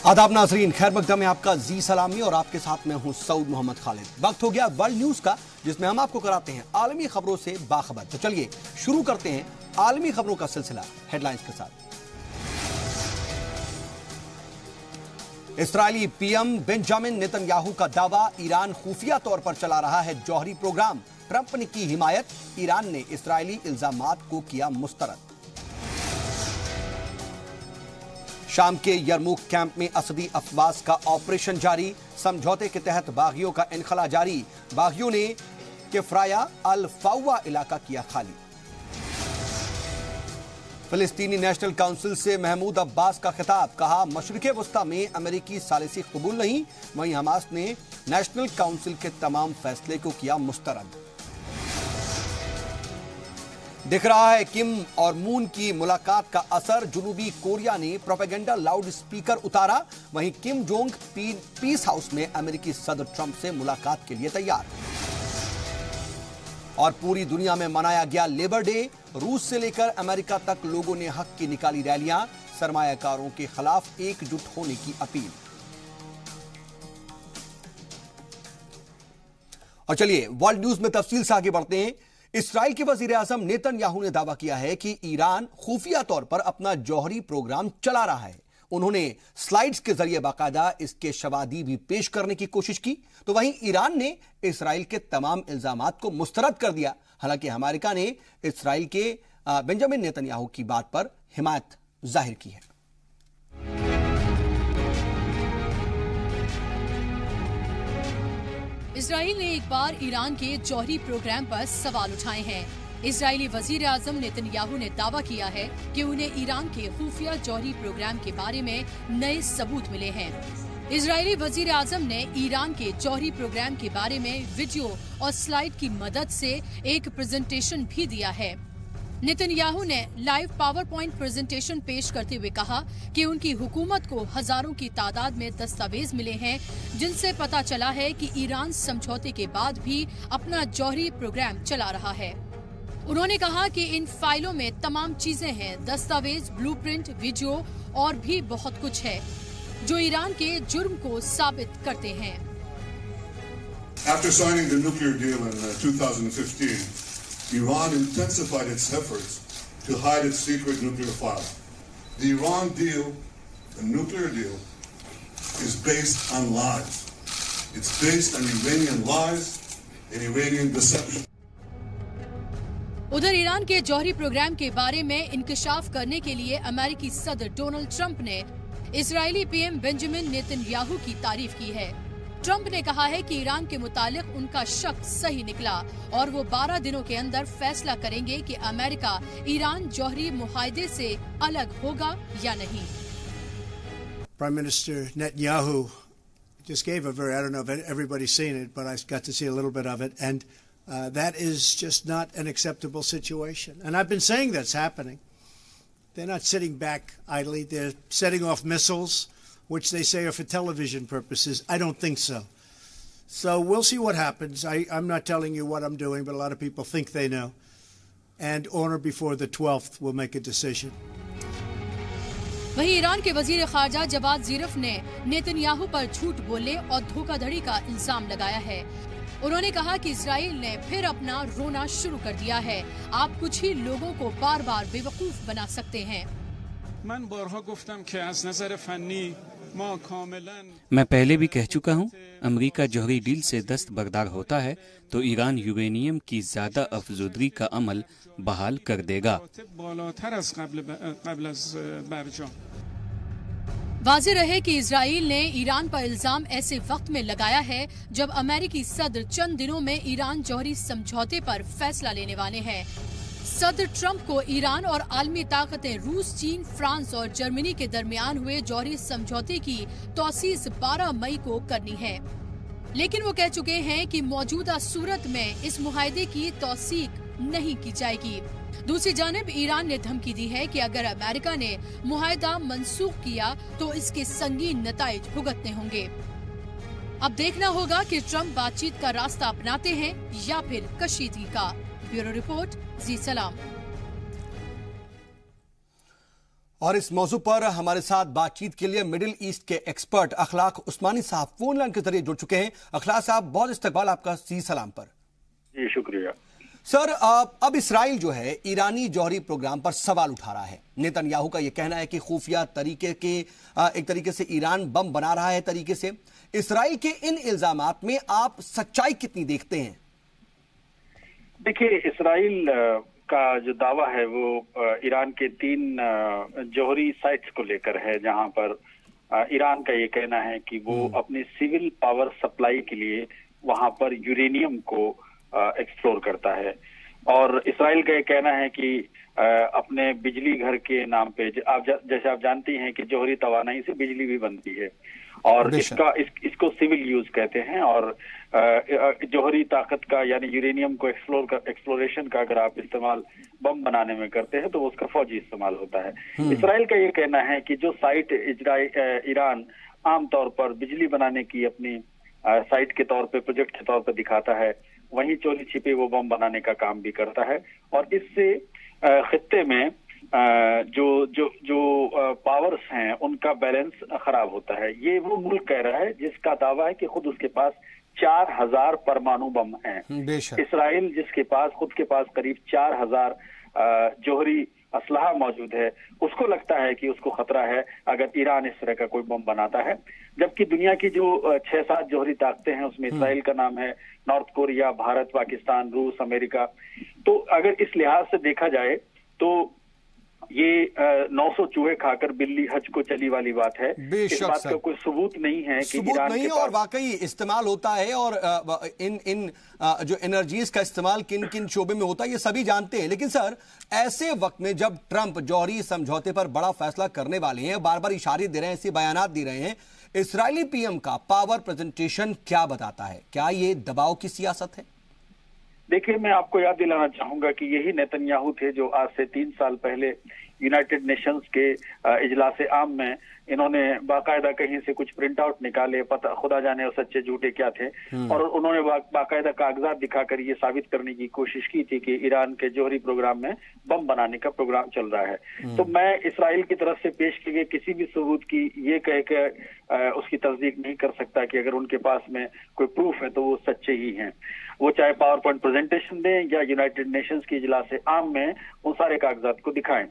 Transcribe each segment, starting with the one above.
आदाब नाजरीन, खैर मकदम में आपका जी सलामी और आपके साथ मैं हूं सऊद मोहम्मद खालिद। वक्त हो गया वर्ल्ड न्यूज का, जिसमें हम आपको कराते हैं आलमी खबरों से बाखबर। तो चलिए शुरू करते हैं आलमी खबरों का सिलसिला हेडलाइंस के साथ। इस्राएली पीएम बेंजामिन नेतन्याहू का दावा, ईरान खुफिया तौर पर चला रहा है जौहरी प्रोग्राम। ट्रंप ने की हिमायत, ईरान ने इस्राएली इल्जामात को किया मुस्तरद। शाम के यरमुक कैंप में असदी अफवाज का ऑपरेशन जारी, समझौते के तहत बागियों का इनखला जारी। बागियों ने किफ्राया अल फावा इलाका किया खाली। फिलिस्तीनी नेशनल काउंसिल से महमूद अब्बास का खिताब, कहा मशरिक़े वस्ता में अमेरिकी सालिसी कबूल नहीं। वहीं हमास ने नेशनल काउंसिल के तमाम फैसले को किया मुस्तरद। दिख रहा है किम और मून की मुलाकात का असर, जुनूबी कोरिया ने प्रोपेगेंडा लाउड स्पीकर उतारा। वहीं किम जोंग पीस हाउस में अमेरिकी सदर ट्रंप से मुलाकात के लिए तैयार। और पूरी दुनिया में मनाया गया लेबर डे, रूस से लेकर अमेरिका तक लोगों ने हक की निकाली रैलियां, सरमायाकारों के खिलाफ एकजुट होने की अपील। और चलिए वर्ल्ड न्यूज में तफसील से आगे बढ़ते हैं। इस्राएल के वजीर आजम नेतन्याहू ने दावा किया है कि ईरान खुफिया तौर पर अपना जौहरी प्रोग्राम चला रहा है। उन्होंने स्लाइड्स के जरिए बाकायदा इसके शवादी भी पेश करने की कोशिश की। तो वहीं ईरान ने इस्राएल के तमाम इल्जामात को मुस्तरद कर दिया। हालांकि अमेरिका ने इस्राएल के बेंजामिन नेतन्याहू की बात पर हिमायत जाहिर की है। इजराइल ने एक बार ईरान के जौहरी प्रोग्राम पर सवाल उठाए हैं। इजरायली वजीर आजम नेतन्याहू ने दावा किया है कि उन्हें ईरान के खुफिया जौहरी प्रोग्राम के बारे में नए सबूत मिले हैं। इजरायली वजीर आजम ने ईरान के जौहरी प्रोग्राम के बारे में वीडियो और स्लाइड की मदद से एक प्रेजेंटेशन भी दिया है। नेतन्याहू ने लाइव पावर पॉइंट प्रेजेंटेशन पेश करते हुए कहा कि उनकी हुकूमत को हजारों की तादाद में दस्तावेज मिले हैं, जिनसे पता चला है कि ईरान समझौते के बाद भी अपना जौहरी प्रोग्राम चला रहा है। उन्होंने कहा कि इन फाइलों में तमाम चीजें हैं, दस्तावेज, ब्लूप्रिंट, वीडियो और भी बहुत कुछ है जो ईरान के जुर्म को साबित करते हैं। After signing the nuclear deal in 2015, Iran intensified its efforts to hide its secret nuclear file. The Iran deal, the nuclear deal, is based on lies. It's based on Iranian lies and Iranian deception. उधर Iran के जौहरी programme के बारे में इंकशाफ करने के लिए अमेरिकी सदर डोनाल्ड ट्रंप ने इजरायली पीएम बेंजामिन नेतन्याहू की तारीफ की है। ट्रंप ने कहा है कि ईरान के मुतालिक उनका शक सही निकला और वो 12 दिनों के अंदर फैसला करेंगे कि अमेरिका ईरान जौहरी मुआहदे से अलग होगा या नहीं। Prime Minister Netanyahu just gave a very, I don't know if everybody's seen it, but I got to see a little bit of it, and that is just not an acceptable situation. And I've been saying that's happening. They're not sitting back idly. They're setting off missiles, which they say are for television purposes. I don't think so. So we'll see what happens. I'm not telling you what I'm doing, but a lot of people think they know. And on or before the 12th, we'll make a decision. वहीं Iran के वजीर खारजा जवाद ज़रीफ ने Netanyahu पर झूठ बोलने और धोखाधड़ी का इल्जाम लगाया है। उन्होंने कहा कि इजराइल ने फिर अपना रोना शुरू कर दिया है। आप कुछ ही लोगों को बार बार बेवकूफ बना सकते हैं। मैं पहले भी कह चुका हूं, अमेरिका जौहरी डील से दस्तबरदार होता है तो ईरान यूरेनियम की ज्यादा अफजोदगी का अमल बहाल कर देगा। वाज़ेह रहे कि इजराइल ने ईरान पर इल्जाम ऐसे वक्त में लगाया है जब अमेरिकी सदर चंद दिनों में ईरान जौहरी समझौते पर फैसला लेने वाले हैं। सदर ट्रंप को ईरान और आलमी ताकतें रूस, चीन, फ्रांस और जर्मनी के दरमियान हुए जौहरी समझौते की तौसीक 12 मई को करनी है, लेकिन वो कह चुके हैं कि मौजूदा सूरत में इस मुआहदे की तौसीक नहीं की जाएगी। दूसरी जानिब ईरान ने धमकी दी है कि अगर अमेरिका ने मुआहदा मंसूख किया तो इसके संगीन नताइज भुगतने होंगे। अब देखना होगा कि ट्रंप बातचीत का रास्ता अपनाते हैं या फिर कशीदगी का। ब्यूरो रिपोर्ट, जी सलाम। और इस मौजू पर हमारे साथ बातचीत के लिए मिडिल ईस्ट के एक्सपर्ट अखलाक उस्मानी साहब फोन लाइन के जरिए जुड़ चुके हैं। अखलाक साहब, बहुत इस्तकबाल आपका सी सलाम पर। जी शुक्रिया सर, अब इसराइल जो है ईरानी जौहरी प्रोग्राम पर सवाल उठा रहा है। नेतन्याहू का यह कहना है कि खुफिया तरीके के एक तरीके से ईरान बम बना रहा है तरीके से। इसराइल के इन इल्जामात में आप सच्चाई कितनी देखते हैं? देखिए, इसराइल का जो दावा है वो ईरान के 3 जौहरी साइट्स को लेकर है, जहां पर ईरान का ये कहना है कि वो अपने सिविल पावर सप्लाई के लिए वहां पर यूरेनियम को एक्सप्लोर करता है। और इसराइल का ये कहना है कि अपने बिजली घर के नाम पे जैसे आप जानती हैं कि जौहरी तवानाई से बिजली भी बनती है और इसको सिविल यूज कहते हैं। और जौहरी ताकत का यानी यूरेनियम को एक्सप्लोरेशन का अगर आप इस्तेमाल बम बनाने में करते हैं तो वो उसका फौजी इस्तेमाल होता है। इसराइल का ये कहना है कि जो साइट ईरान आमतौर पर बिजली बनाने की अपनी साइट के तौर पे, प्रोजेक्ट के तौर पे दिखाता है, वहीं चोरी छिपे वो बम बनाने का काम भी करता है। और इससे खित्ते में जो पावर्स हैं उनका बैलेंस खराब होता है। ये वो मुल्क कह रहा है जिसका दावा है कि खुद उसके पास 4000 परमाणु बम हैं। इसराइल जिसके पास खुद के पास करीब 4000 जौहरी असलहा मौजूद है, उसको लगता है कि उसको खतरा है अगर ईरान इस तरह का कोई बम बनाता है। जबकि दुनिया की जो 6-7 जौहरी ताकतें हैं उसमें इसराइल का नाम है, नॉर्थ कोरिया, भारत, पाकिस्तान, रूस, अमेरिका। तो अगर इस लिहाज से देखा जाए तो ये 900 चूहे खाकर बिल्ली हज को चली वाली बात है। इस बात का कोई सबूत नहीं है कि ईरान नहीं, और वाकई इस्तेमाल होता है। और इन जो एनर्जीज का इस्तेमाल किन किन शोबे में होता है ये सभी जानते हैं। लेकिन सर, ऐसे वक्त में जब ट्रंप जौहरी समझौते पर बड़ा फैसला करने वाले हैं, बार बार इशारे दे रहे हैं, ऐसे बयानात दे रहे हैं, इसराइली पीएम का पावर प्रेजेंटेशन क्या बताता है? क्या ये दबाव की सियासत है? देखिए, मैं आपको याद दिलाना चाहूंगा कि यही नेतन्याहू थे जो आज से 3 साल पहले यूनाइटेड नेशंस के इजलास आम में इन्होंने बाकायदा कहीं से कुछ प्रिंट आउट निकाले, पता खुदा जाने वो सच्चे झूठे क्या थे, और उन्होंने बाकायदा कागजात दिखाकर ये साबित करने की कोशिश की थी कि ईरान के जौहरी प्रोग्राम में बम बनाने का प्रोग्राम चल रहा है। तो मैं इसराइल की तरफ से पेश किए गए किसी भी सबूत की ये कह के उसकी तस्दीक नहीं कर सकता कि अगर उनके पास में कोई प्रूफ है तो वो सच्चे ही हैं। वो चाहे पावर पॉइंट प्रेजेंटेशन दें या यूनाइटेड नेशंस की इजलास आम में उन सारे कागजात को दिखाएं।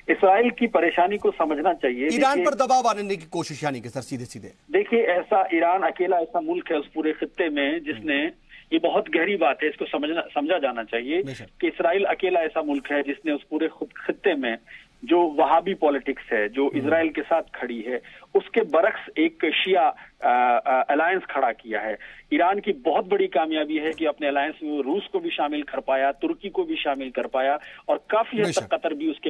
इसराइल की परेशानी को समझना चाहिए। ईरान पर दबाव आने की कोशिश यानी कि सर सीधे सीधे देखिए, ऐसा ईरान अकेला ऐसा मुल्क है उस पूरे खित्ते में जिसने, ये बहुत गहरी बात है, इसको समझा जाना चाहिए कि इसराइल अकेला ऐसा मुल्क है जिसने उस पूरे खित्ते में जो वहाबी पॉलिटिक्स है, जो इजराइल के साथ खड़ी है, उसके बरक्स एक शिया अलायंस खड़ा किया है। ईरान की बहुत बड़ी कामयाबी है कि अपने अलायंस में वो रूस को भी शामिल कर पाया, तुर्की को भी शामिल कर पाया, और काफी हद तक कतर भी उसके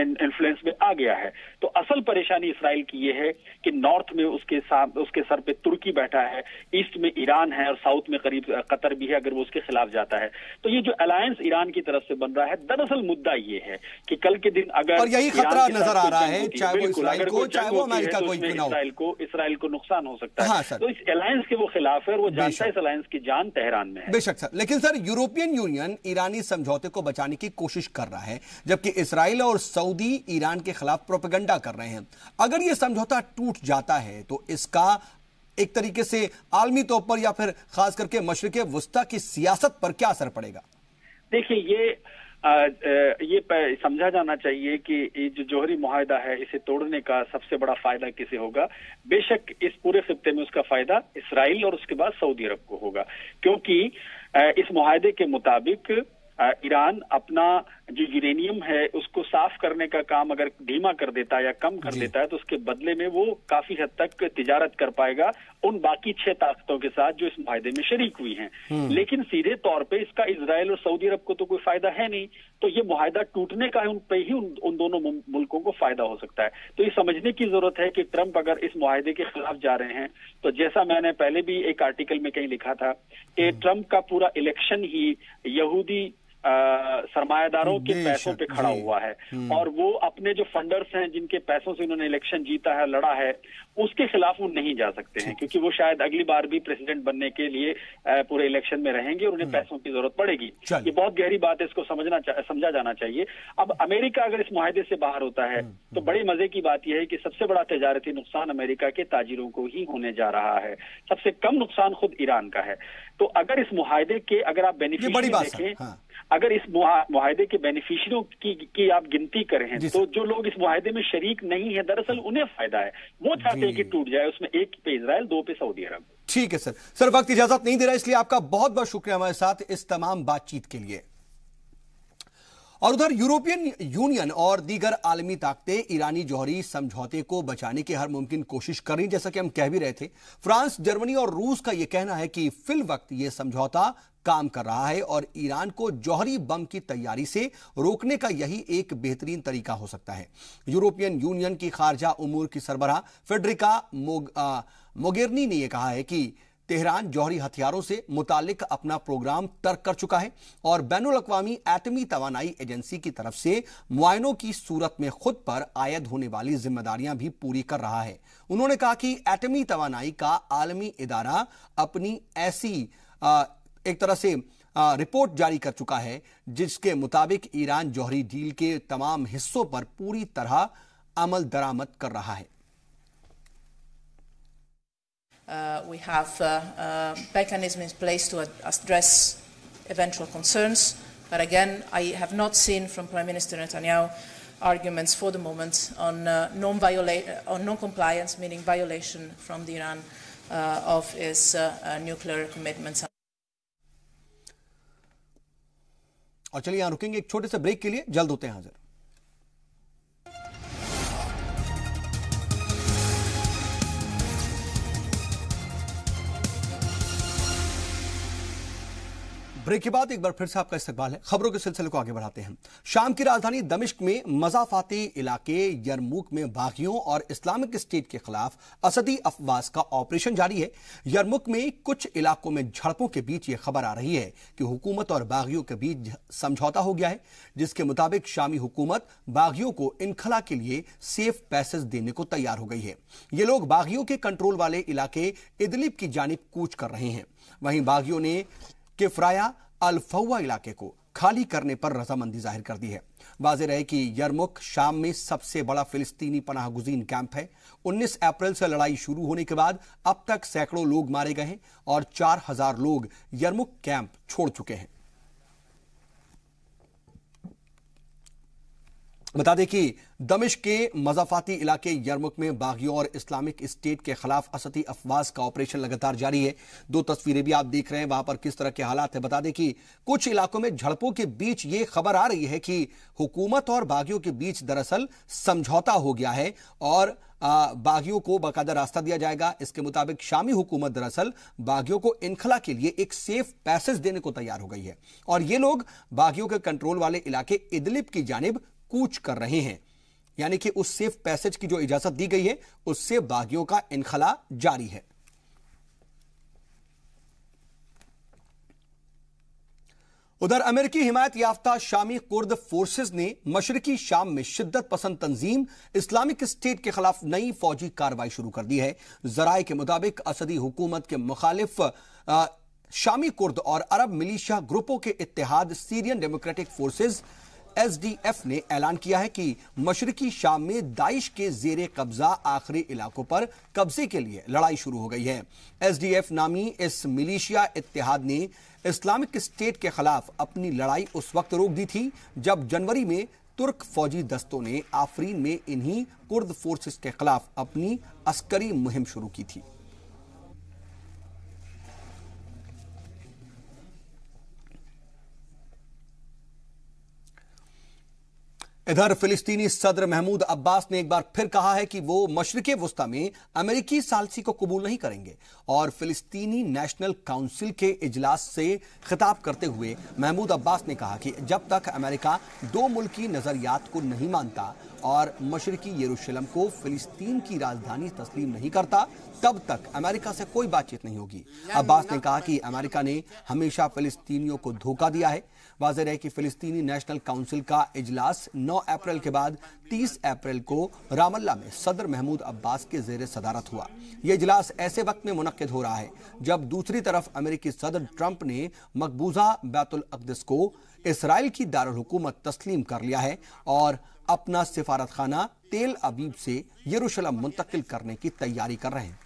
इन्फ्लुएंस में आ गया है। तो असल परेशानी इसराइल की ये है कि नॉर्थ में उसके सर पे तुर्की बैठा है, ईस्ट में ईरान है और साउथ में करीब कतर भी है अगर वो उसके खिलाफ जाता है। तो ये जो अलायंस ईरान की तरफ से बन रहा है, दरअसल मुद्दा ये है कि कल के दिन अगर, और यही खतरा नजर आ रहा है, चाहे वो इसराइल को चाहे वो अमेरिका को, इसराइल को नुकसान हो सकता है। हाँ, तो इस अलायंस के वो खिलाफ है और वो जानता है इस अलायंस की जान तेहरान में है। बेशक सर, लेकिन सर यूरोपियन यूनियन ईरानी समझौते को बचाने की कोशिश कर रहा है, जबकि इसराइल और सऊदी ईरान के खिलाफ प्रोपेगेंडा कर रहे हैं। अगर ये समझौता टूट जाता है तो इसका एक तरीके से आलमी तौर पर या फिर खास करके मशरिक़े वुस्ता की सियासत पर क्या असर पड़ेगा? देखिए, ये समझा जाना चाहिए कि ये जो जौहरी मुआहदा है इसे तोड़ने का सबसे बड़ा फायदा किसे होगा? बेशक इस पूरे खित्ते में उसका फायदा इसराइल और उसके बाद सऊदी अरब को होगा, क्योंकि इस मुआहदे के मुताबिक ईरान अपना जो यूरेनियम है उसको साफ करने का काम अगर धीमा कर देता है या कम कर देता है तो उसके बदले में वो काफी हद तक तिजारत कर पाएगा उन बाकी 6 ताकतों के साथ जो इस मुआहदे में शरीक हुई हैं। लेकिन सीधे तौर पे इसका इजराइल और सऊदी अरब को तो कोई फायदा है नहीं, तो ये मुआहदा टूटने का उन दोनों मुल्कों को फायदा हो सकता है। तो ये समझने की जरूरत है कि ट्रंप अगर इस मुआहदे के खिलाफ जा रहे हैं तो जैसा मैंने पहले भी एक आर्टिकल में कहीं लिखा था कि ट्रंप का पूरा इलेक्शन ही यहूदी सरमायादारों के पैसों पे खड़ा हुआ है, और वो अपने जो फंडर्स हैं जिनके पैसों से उन्होंने इलेक्शन जीता है, लड़ा है, उसके खिलाफ वो नहीं जा सकते हैं, क्योंकि वो शायद अगली बार भी प्रेसिडेंट बनने के लिए पूरे इलेक्शन में रहेंगे और उन्हें पैसों की जरूरत पड़ेगी। ये बहुत गहरी बात है, इसको समझा जाना चाहिए। अब अमेरिका अगर इस मुआहदे से बाहर होता है तो बड़ी मजे की बात यह है कि सबसे बड़ा तजारती नुकसान अमेरिका के ताजिरों को ही होने जा रहा है, सबसे कम नुकसान खुद ईरान का है। तो अगर इस मुआहदे के अगर आप बेनिफिशियरी देखें, अगर इस मुआहदे के बेनिफिशियरियों की आप गिनती करें तो जो लोग इस मुआहदे में शरीक नहीं है, दरअसल उन्हें फायदा है। वो चाहते हैं कि टूट जाए, उसमें एक पे इजराइल, दो पे सऊदी अरब। ठीक है सर, वक्त इजाजत नहीं दे रहा, इसलिए आपका बहुत बहुत शुक्रिया हमारे साथ इस तमाम बातचीत के लिए। और उधर यूरोपियन यूनियन और दीगर आलमी ताकतें ईरानी जौहरी समझौते को बचाने की हर मुमकिन कोशिश कर रही, जैसा कि हम कह भी रहे थे। फ्रांस, जर्मनी और रूस का यह कहना है कि फिल वक्त यह समझौता काम कर रहा है और ईरान को जौहरी बम की तैयारी से रोकने का यही एक बेहतरीन तरीका हो सकता है। यूरोपियन यूनियन की खारजा उमूर की सरबराह फेडरिका मोगेरिनी ने यह कहा है कि तेहरान जौहरी हथियारों से मुतालिक अपना प्रोग्राम तर्क कर चुका है और बैनुल अक़वामी एटमी तवानाई एजेंसी की तरफ से मुआयनों की सूरत में खुद पर आयद होने वाली जिम्मेदारियां भी पूरी कर रहा है। उन्होंने कहा कि एटमी तवानाई का आलमी इदारा अपनी ऐसी एक तरह से रिपोर्ट जारी कर चुका है जिसके मुताबिक ईरान जौहरी डील के तमाम हिस्सों पर पूरी तरह अमल दरामद कर रहा है। We have mechanisms in place to address eventual concerns, but again, I have not seen from Prime Minister Netanyahu arguments for the moment on non-compliance, meaning violation from the Iran of its nuclear commitments. और चलिए यहां रुकेंगे एक छोटे से break के लिए, जल्द होते हैं हाजिर। ब्रेक के बाद एक बार फिर से आपका इस्तकबाल है। खबरों के सिलसिले को आगे बढ़ाते हैं। शाम की राजधानी दमिश्क में मजाफाती इलाके यरमुक में बागियों और इस्लामिक स्टेट के खिलाफ असदी अफवाज का ऑपरेशन जारी है। यरमुक में कुछ इलाकों में झड़पों के बीच यह खबर आ रही है कि हुकूमत और बागियों के बीच समझौता हो गया है, जिसके मुताबिक शामी हुकूमत बागियों को इनखला के लिए सेफ पैसेज देने को तैयार हो गई है। ये लोग बागियों के कंट्रोल वाले इलाके इदलिब की जानिब कूच कर रहे हैं। वहीं बागियों ने किफराया अल-फौवा इलाके को खाली करने पर रजामंदी जाहिर कर दी है। वाज़ेह रहे कि यरमुक शाम में सबसे बड़ा फिलिस्तीनी पनाहगुज़ीन कैंप है। 19 अप्रैल से लड़ाई शुरू होने के बाद अब तक सैकड़ों लोग मारे गए हैं और 4000 लोग यरमुक कैंप छोड़ चुके हैं। बता दें कि दमिश्क के मजाफाती इलाके यरमुक में बागियों और इस्लामिक स्टेट के खिलाफ असदी अफवाज का ऑपरेशन लगातार जारी है। दो तस्वीरें भी आप देख रहे हैं वहां पर किस तरह के हालात है। बता दें कि कुछ इलाकों में झड़पों के बीच ये खबर आ रही है कि हुकूमत और बागियों के बीच दरअसल समझौता हो गया है और बागियों को बाकायदा रास्ता दिया जाएगा। इसके मुताबिक शामी हुकूमत दरअसल बागियों को इनखला के लिए एक सेफ पैसेज देने को तैयार हो गई है और ये लोग बागियों के कंट्रोल वाले इलाके इदलिब की जानिब कूच कर रहे हैं, यानी कि उस सेफ पैसेज की जो इजाजत दी गई है उससे बागियों का इनखला जारी है। उधर अमेरिकी हिमायत याफ्ता शामी कुर्द फोर्सेस ने मशरकी शाम में शिद्दत पसंद तंजीम इस्लामिक स्टेट के खिलाफ नई फौजी कार्रवाई शुरू कर दी है। जराए के मुताबिक असदी हुकूमत के मुखालिफ शामी कुर्द और अरब मिलिशिया ग्रुपों के इत्तेहाद सीरियन डेमोक्रेटिक फोर्सेस SDF ने ऐलान किया है कि मशरकी शाम में दाइश के जेरे कब्जा आखिरी इलाकों पर कब्जे के लिए लड़ाई शुरू हो गई है। SDF नामी इस मिलिशिया इत्तेहाद ने इस्लामिक स्टेट के खिलाफ अपनी लड़ाई उस वक्त रोक दी थी जब जनवरी में तुर्क फौजी दस्तों ने आफरीन में इन्हीं कुर्द फोर्सेस के खिलाफ अपनी अस्करी मुहिम शुरू की थी। इधर फिलिस्तीनी सदर महमूद अब्बास ने एक बार फिर कहा है कि वो मशरिक़े वुस्ता में अमेरिकी सालसी को कबूल नहीं करेंगे और फिलिस्तीनी नेशनल काउंसिल के इजलास से खिताब करते हुए महमूद अब्बास ने कहा कि जब तक अमेरिका दो मुल्की नजरियात को नहीं मानता और मशरिकी यरूशलेम को फिलिस्तीन की राजधानी तस्लीम नहीं करता तब तक अमेरिका से कोई बातचीत नहीं होगी। अब्बास ने कहा कि अमेरिका ने हमेशा फिलिस्तीनियों को धोखा दिया है। वाज़ेह है कि फिलिस्तीनी नेशनल काउंसिल का इजलास 9 अप्रैल के बाद 30 अप्रैल को रामल्ला में सदर महमूद अब्बास के ज़ेरे सदारत हुआ। यह इजलास ऐसे वक्त में मुनक्किद हो रहा है जब दूसरी तरफ अमेरिकी सदर ट्रंप ने मकबूजा बैतुल अक़दस को इसराइल की दारुल हुकूमत तस्लीम कर लिया है और अपना सिफारत खाना तेल अबीब से यरूशलेम मुंतकिल करने की तैयारी कर रहे हैं।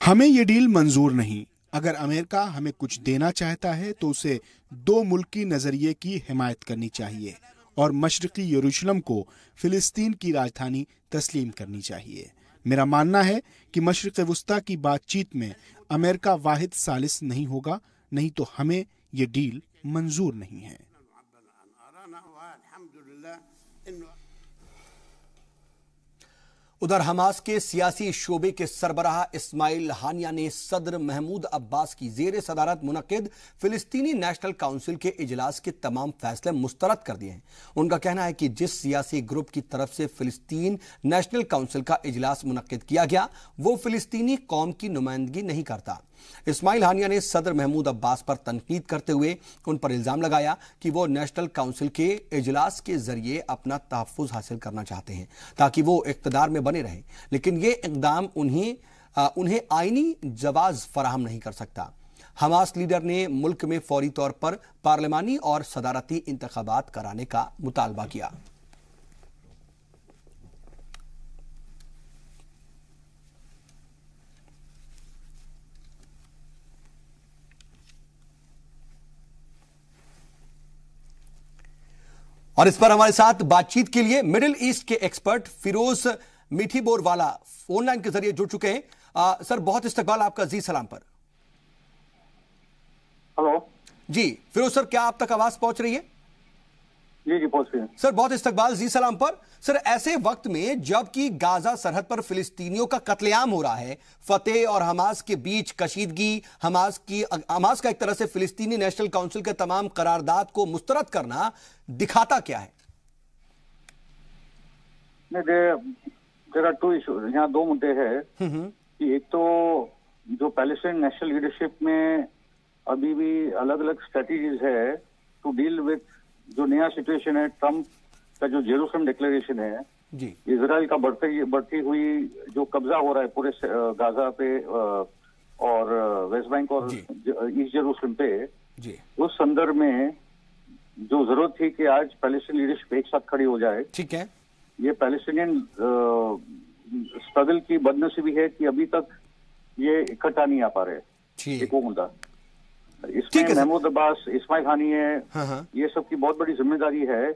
हमें ये डील मंजूर नहीं। अगर अमेरिका हमें कुछ देना चाहता है तो उसे 2 मुल्की नजरिए की हिमायत करनी चाहिए और मशरकी यरूशलेम को फिलिस्तीन की राजधानी तस्लीम करनी चाहिए। मेरा मानना है कि मशरिक़ वुस्ता की बातचीत में अमेरिका वाहिद सालिस नहीं होगा, नहीं तो हमें ये डील मंजूर नहीं है। उधर हमास के सियासी शोबे के सरबराह इस्माइल हानिया ने सदर महमूद अब्बास की ज़ेरे सदारत मुनक्किद फिलिस्तीनी नेशनल काउंसिल के इजलास के तमाम फैसले मुस्तरद कर दिए हैं। उनका कहना है कि जिस सियासी ग्रुप की तरफ से फिलिस्तीन नेशनल काउंसिल का इजलास मुनक्किद किया गया वो फिलिस्तीनी कौम की नुमाइंदगी नहीं करता। इस्माइल हानिया ने सदर महमूद अब्बास पर तनकीद करते हुए उन पर इल्जाम लगाया कि वो नेशनल काउंसिल के इजलास के जरिए अपना तहफ़्फ़ुज़ हासिल करना चाहते हैं ताकि वो इक़्तिदार में बने रहें, लेकिन ये इक़दाम उन्हें आईनी जवाज़ फराहम नहीं कर सकता। हमास लीडर ने मुल्क में फौरी तौर पर पार्लिमानी और सदारती इंतखाबात कराने का मुतालबा किया। और इस पर हमारे साथ बातचीत के लिए मिडिल ईस्ट के एक्सपर्ट फिरोज मीठीबोरवाला फोन लाइन के जरिए जुड़ चुके हैं। सर बहुत इस्तकबाल आपका जी सलाम पर। हेलो जी फिरोज सर, क्या आप तक आवाज पहुंच रही है? जी जी पहुंच रही है सर, बहुत इस्तकबाल जी सलाम पर। सर ऐसे वक्त में जबकि गाजा सरहद पर फिलिस्तीनियों का कत्लेआम हो रहा है, फतेह और हमास के बीच कशीदगी, हमास का एक तरह से फिलिस्तीनी नेशनल काउंसिल के तमाम करारदाद को मुस्तरद करना दिखाता क्या है? देयर आर 2 इश्यूज, यहाँ 2 मुद्दे हैं कि एक तो जो पैलेस्टाइन नेशनल लीडरशिप में अभी भी अलग अलग स्ट्रेटजीज है टू डील विद जो नया सिचुएशन है, ट्रंप का जो जेरूसलम डिक्लेरेशन है जी, इजराइल का बढ़ती हुई जो कब्जा हो रहा है पूरे गाजा पे और वेस्ट बैंक और ईस्ट जेरूसलम पे जी, उस संदर्भ में जो जरूरत थी कि आज पैलेस्टीन लीडरशिप एक साथ खड़ी हो जाए। ठीक है, ये पैलेस्टीनियन स्ट्रगल की बदनसीबी है कि अभी तक ये इकट्ठा नहीं आ पा रहे। एक वो मुद्दा इसमें महमूद अब्बास, इस्माइल हानिया, ये सब की बहुत बड़ी जिम्मेदारी है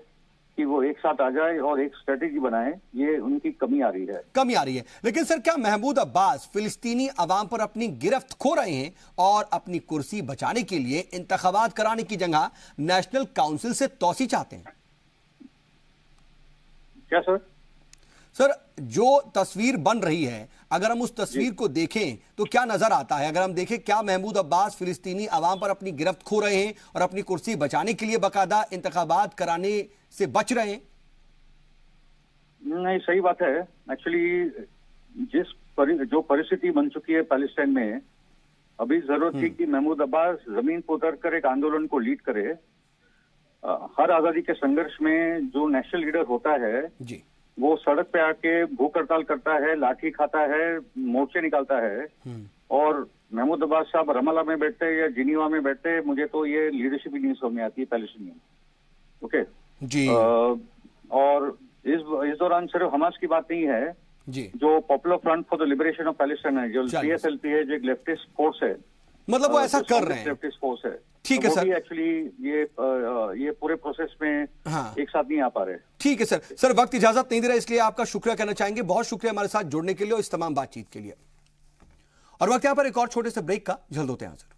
कि वो एक साथ आ जाए और एक स्ट्रेटेजी बनाए। ये उनकी कमी आ रही है। लेकिन सर क्या महमूद अब्बास फिलिस्तीनी अवाम पर अपनी गिरफ्त खो रहे हैं और अपनी कुर्सी बचाने के लिए इंतखाबात कराने की जगह नेशनल काउंसिल से तौसी चाहते हैं? क्या सर? सर जो तस्वीर बन रही है, अगर हम उस तस्वीर को देखें तो क्या नजर आता है? अगर हम देखें, क्या महमूद अब्बास फिलिस्तीनी अवाम पर अपनी गिरफ्त खो रहे हैं और अपनी कुर्सी बचाने के लिए बाकायदा इंतखाबात कराने से बच रहे हैं? नहीं, सही बात है। एक्चुअली जो परिस्थिति बन चुकी है पैलेस्टाइन में, अभी जरूरत थी कि महमूद अब्बास जमीन पर उतर कर एक आंदोलन को लीड करे। हर आजादी के संघर्ष में जो नेशनल लीडर होता है जी, वो सड़क पे आके भूख हड़ताल करता है, लाठी खाता है, मोर्चे निकालता है। और महमूद अब्बास साहब रमल्ला में बैठते या जिनीवा में बैठते, मुझे तो ये लीडरशिप ही नहीं समझ में आती है पैलेस्टीनियन। ओके जी। और इस दौरान सिर्फ हमास की बात नहीं है जी, जो popular front for the liberation of Palestine है, जो PSLP है, जो एक लेफ्टिस्ट फोर्स है, मतलब वो ऐसा कर रहे हैं, लेफ्टिस्ट फोर्स है। ठीक है सर। एक्चुअली ये पूरे प्रोसेस में एक साथ नहीं आ पा रहे। ठीक है सर। सर वक्त इजाजत नहीं दे रहा, इसलिए आपका शुक्रिया कहना चाहेंगे। बहुत शुक्रिया हमारे साथ जुड़ने के लिए और इस तमाम बातचीत के लिए। और वक्त यहां पर एक और छोटे से ब्रेक का, जल्द होते हैं सर।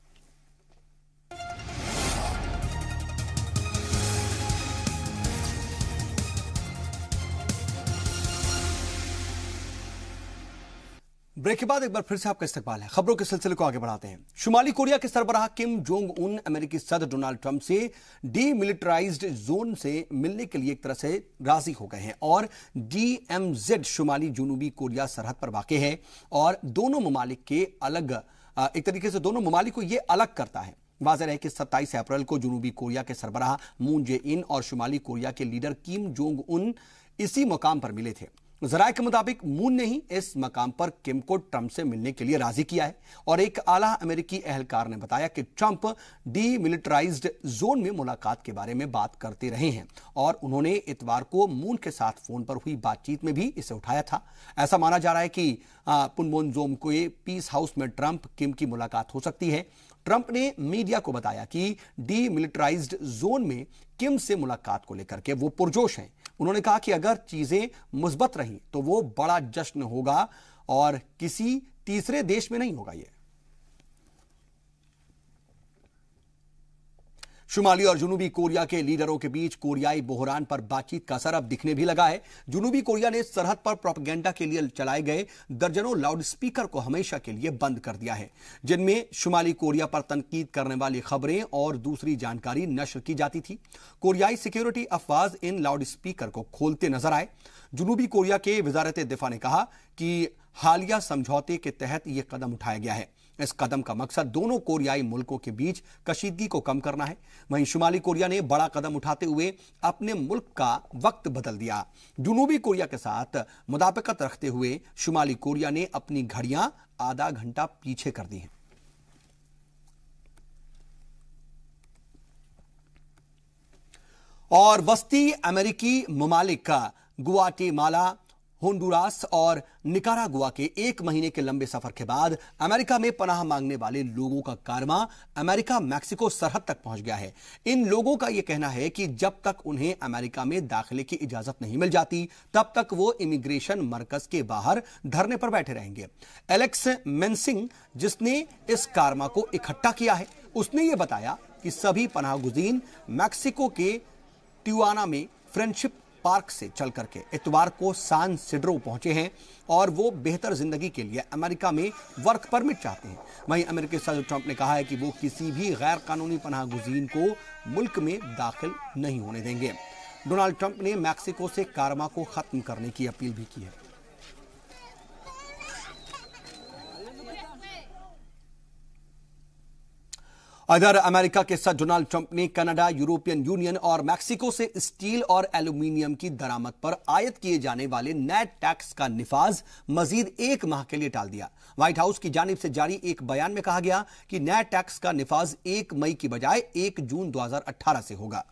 ब्रेक के बाद एक बार फिर से आपका इस्तकबाल है। खबरों के सिलसिले को आगे बढ़ाते हैं। शुमाली कोरिया के सरबराह किम जोंग उन अमेरिकी सदर डोनाल्ड ट्रंप से डीमिलिटराइज्ड जोन से मिलने के लिए एक तरह से राजी हो गए हैं और DMZ शुमाली जनूबी कोरिया सरहद पर वाक़ है और दोनों ममालिक के अलग एक तरीके से दोनों ममालिक को यह अलग करता है। वाज़ेह है कि 27 अप्रैल को जनूबी कोरिया के सरबराह मून जे इन और शुमाली कोरिया के लीडर किम जोंग उन इसी मुकाम पर मिले थे। ज़राए के मुताबिक मून ने ही इस मकाम पर किम को ट्रंप से मिलने के लिए राजी किया है और एक आला अमेरिकी एहलकार ने बताया कि ट्रंप डीमिलिटराइज्ड जोन में मुलाकात के बारे में बात करते रहे हैं और उन्होंने इतवार को मून के साथ फोन पर हुई बातचीत में भी इसे उठाया था। ऐसा माना जा रहा है कि पुनमोनजोम को पीस हाउस में ट्रंप किम की मुलाकात हो सकती है। ट्रंप ने मीडिया को बताया कि डीमिलिटराइज्ड जोन में किम से मुलाकात को लेकर के वो पुरजोश हैं। उन्होंने कहा कि अगर चीजें मुस्बत रही तो वो बड़ा जश्न होगा और किसी तीसरे देश में नहीं होगा। ये शुमाली और जनूबी कोरिया के लीडरों के बीच कोरियाई बहरान पर बातचीत का असर अब दिखने भी लगा है। जनूबी कोरिया ने सरहद पर प्रोपेगेंडा के लिए चलाए गए दर्जनों लाउडस्पीकर को हमेशा के लिए बंद कर दिया है, जिनमें शुमाली कोरिया पर तनकीद करने वाली खबरें और दूसरी जानकारी नश्र की जाती थी। कोरियाई सिक्योरिटी अफवाज इन लाउडस्पीकर को खोलते नजर आए। जनूबी कोरिया के वजारत दिफा ने कहा कि हालिया समझौते के तहत यह कदम उठाया गया है। इस कदम का मकसद दोनों कोरियाई मुल्कों के बीच कशीदगी को कम करना है। वहीं शुमाली कोरिया ने बड़ा कदम उठाते हुए अपने मुल्क का वक्त बदल दिया। जनूबी कोरिया के साथ मुताबिकत रखते हुए शुमाली कोरिया ने अपनी घड़ियां आधा घंटा पीछे कर दी हैं। और वस्ती अमेरिकी ममालिक का गुआटेमाला, होंडुरास और निकारागुआ के 1 महीने के लंबे सफर के बाद अमेरिका में पनाह मांगने वाले लोगों का कारवां अमेरिका मैक्सिको सरहद तक पहुंच गया है। इन लोगों का यह कहना है कि जब तक उन्हें अमेरिका में दाखिले की इजाजत नहीं मिल जाती तब तक वो इमिग्रेशन मरकज के बाहर धरने पर बैठे रहेंगे। एलेक्स मेंसिंग, जिसने इस कारवां को इकट्ठा किया है, उसने यह बताया कि सभी पनाहगुज़ीन मैक्सिको के टिजुआना में फ्रेंडशिप पार्क से चल करके इतवार को सान सिड्रो पहुंचे हैं और वो बेहतर जिंदगी के लिए अमेरिका में वर्क परमिट चाहते हैं। वहीं अमेरिकी सदर ट्रंप ने कहा है कि वो किसी भी गैर कानूनी पनाहगुज़ीन को मुल्क में दाखिल नहीं होने देंगे। डोनाल्ड ट्रंप ने मैक्सिको से कारवां को खत्म करने की अपील भी की है। इधर अमेरिका के सदर डोनाल्ड ट्रंप ने कनाडा, यूरोपियन यूनियन और मैक्सिको से स्टील और एल्यूमिनियम की दरामद पर आयत किए जाने वाले नए टैक्स का निफाज मजीद 1 माह के लिए टाल दिया। व्हाइट हाउस की जानिब से जारी एक बयान में कहा गया कि नए टैक्स का निफाज 1 मई की बजाय 1 जून 2018 से होगा।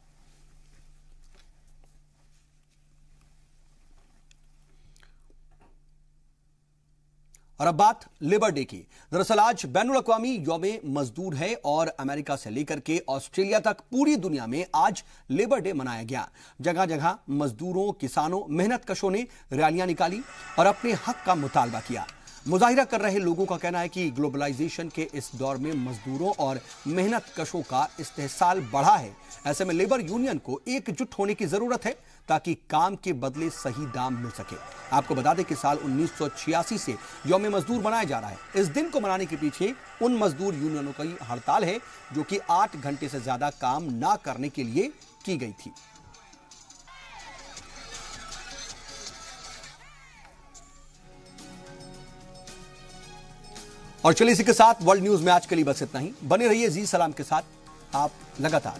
और अब बात लेबर डे की। दरअसल आज बैनुल अक़वामी यौमे मजदूर है और अमेरिका से लेकर के ऑस्ट्रेलिया तक पूरी दुनिया में आज लेबर डे मनाया गया। जगह जगह मजदूरों, किसानों, मेहनतकशों ने रैलियां निकाली और अपने हक का मुतालबा किया। मुजाहिरा कर रहे लोगों का कहना है कि ग्लोबलाइजेशन के इस दौर में मजदूरों और मेहनतकशों का इस्तेहसाल बढ़ा है। ऐसे में लेबर यूनियन को एकजुट होने की जरूरत है ताकि काम के बदले सही दाम मिल सके। आपको बता दें कि साल 1986 से यौम मजदूर मनाया जा रहा है। इस दिन को मनाने के पीछे उन मजदूर यूनियनों की हड़ताल है जो कि 8 घंटे से ज्यादा काम ना करने के लिए की गई थी। और चलिए इसी के साथ वर्ल्ड न्यूज में आज के लिए बस इतना ही। बने रहिए जी सलाम के साथ, आप लगातार